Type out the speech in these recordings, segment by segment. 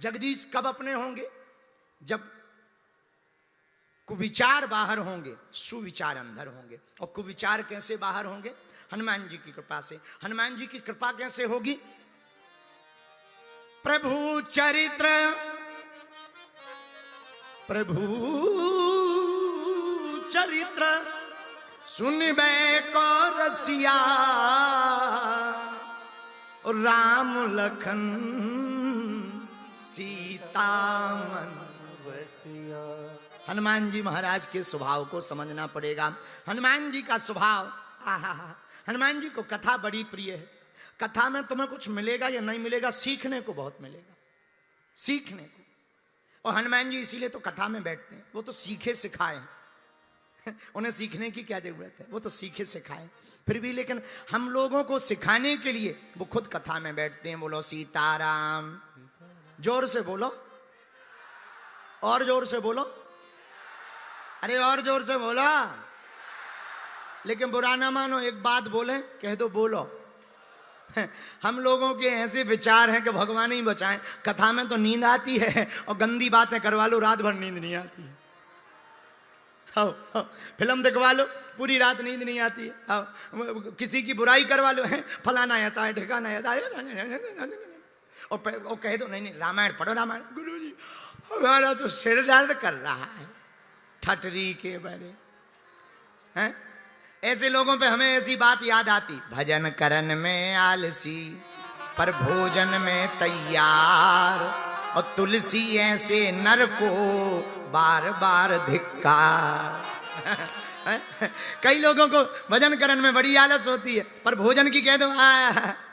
जगदीश कब अपने होंगे? जब कुविचार बाहर होंगे, सुविचार अंदर होंगे। और कुविचार कैसे बाहर होंगे? हनुमान जी की कृपा से। हनुमान जी की कृपा कैसे होगी? प्रभु चरित्र, प्रभु चरित्र सुनबे को रसिया, राम लखन सीता मन बसिया। हनुमान जी महाराज के स्वभाव को समझना पड़ेगा। हनुमान जी का स्वभाव, आहा, हनुमान जी को कथा बड़ी प्रिय है। कथा में तुम्हें कुछ मिलेगा या नहीं मिलेगा, सीखने को बहुत मिलेगा, सीखने को। और हनुमान जी इसीलिए तो कथा में बैठते हैं, वो तो सीखे सिखाए। उन्हें सीखने की क्या जरूरत है, वो तो सीखे सिखाए। फिर भी लेकिन हम लोगों को सिखाने के लिए वो खुद कथा में बैठते हैं। बोलो सीताराम, जोर से बोलो, और जोर से बोलो, अरे और जोर से बोलो। लेकिन बुरा ना मानो, एक बात बोले, कह दो बोलो। हम लोगों के ऐसे विचार हैं कि भगवान ही बचाएं। कथा में तो नींद आती है और गंदी बातें करवा लो, रात भर नींद नहीं आती है। फिल्म दिखवा लो, पूरी रात नींद नहीं आती है। किसी की बुराई करवा लो, है फलाना ऐसा है, ठिकाना ऐसा है, और कह दो नहीं नहीं रामायण पढ़ो, रामायण। गुरुजी हमारा तो सिर दर्द कर रहा है ठटरी के बारे हैं। ऐसे लोगों पे हमें ऐसी बात याद आती, भजन करन में आलसी पर भोजन में तैयार, और तुलसी ऐसे नर को बार बार धिक्कार। कई लोगों को भजन करन में बड़ी आलस होती है, पर भोजन की कह दो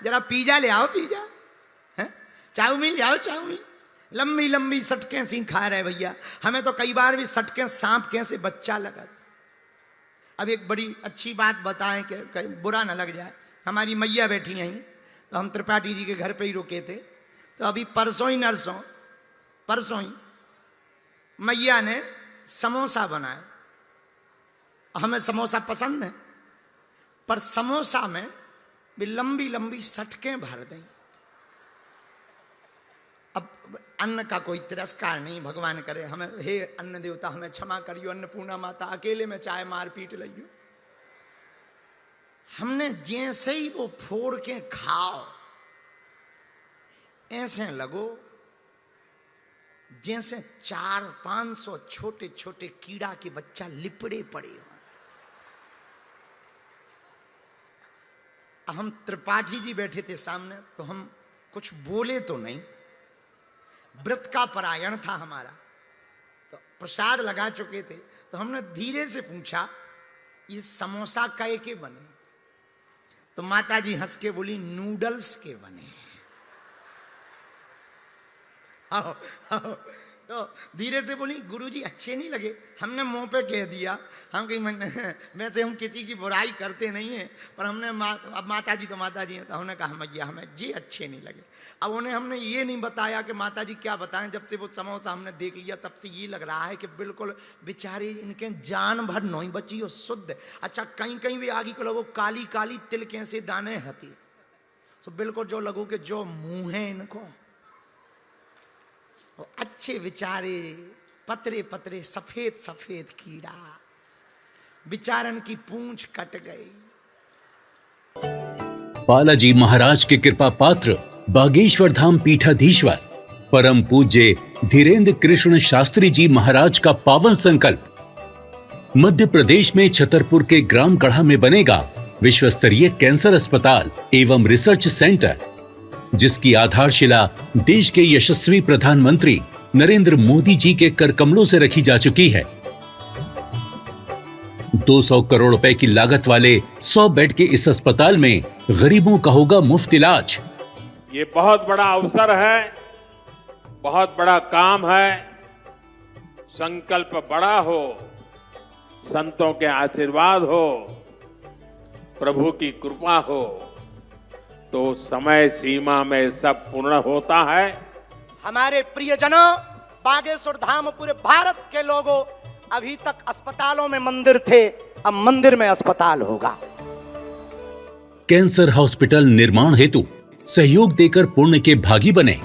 जरा पिज्जा ले आओ, पिज्जा, चाउमीन ले आओ, चाउमीन। लंबी लंबी सटकें सी खा रहे भैया। हमें तो कई बार भी सटकें सांप कैसे बच्चा लगा। अब एक बड़ी अच्छी बात बताएं कि बुरा ना लग जाए। हमारी मैया बैठी हैं, तो हम त्रिपाठी जी के घर पे ही रुके थे। तो अभी परसों ही मैया ने समोसा बनाए। हमें समोसा पसंद है, पर समोसा में भी लंबी लंबी सटकें भर दें। अब अन्न का कोई तिरस्कार नहीं, भगवान करे हमें, हे अन्न देवता हमें क्षमा करियो, अन्नपूर्णा माता अकेले में चाहे मार पीट लियो। हमने जैसे ही वो फोड़ के खाओ, ऐसे लगो जैसे 400-500 छोटे छोटे कीड़ा के बच्चा लिपड़े पड़े हो। हम त्रिपाठी जी बैठे थे सामने, तो हम कुछ बोले तो नहीं। व्रत का परायण था हमारा, तो प्रसाद लगा चुके थे। तो हमने धीरे से पूछा, ये समोसा कै के बने? तो माता जी हंस के बोली, नूडल्स के बने। तो धीरे से बोली, गुरुजी अच्छे नहीं लगे। हमने मुंह पे कह दिया, हम कहीं वैसे हम किसी की बुराई करते नहीं है, पर हमने अब माता जी तो माता जी हैं, तो हमने कहा मैया हमें जी अच्छे नहीं लगे। अब उन्हें हमने ये नहीं बताया कि माता जी क्या बताएं। जब से वो समोसा हमने देख लिया, तब से ये लग रहा है कि बिल्कुल बेचारे इनके जान भर नहीं बची और शुद्ध। अच्छा कहीं कहीं भी आगे को लगो काली काली तिल कैसे दाने हती, तो बिल्कुल जो लगो कि जो मुंह है इनको अच्छे विचारे, पतरे पतरे सफेद सफेद कीड़ा, विचारन की पूंछ कट गई। बालाजी महाराज के कृपा पात्र बागेश्वर धाम पीठाधीश्वर परम पूज्य धीरेन्द्र कृष्ण शास्त्री जी महाराज का पावन संकल्प। मध्य प्रदेश में छतरपुर के ग्राम गढ़ा में बनेगा विश्व स्तरीय कैंसर अस्पताल एवं रिसर्च सेंटर, जिसकी आधारशिला देश के यशस्वी प्रधानमंत्री नरेंद्र मोदी जी के कर कमलों से रखी जा चुकी है। 200 करोड़ रुपए की लागत वाले 100 बेड के इस अस्पताल में गरीबों का होगा मुफ्त इलाज। ये बहुत बड़ा अवसर है, बहुत बड़ा काम है। संकल्प बड़ा हो, संतों के आशीर्वाद हो, प्रभु की कृपा हो, तो समय सीमा में सब पूर्ण होता है। हमारे प्रियजनों, बागेश्वर धाम पूरे भारत के लोगों, अभी तक अस्पतालों में मंदिर थे, अब मंदिर में अस्पताल होगा। कैंसर हॉस्पिटल निर्माण हेतु सहयोग देकर पुण्य के भागी बने।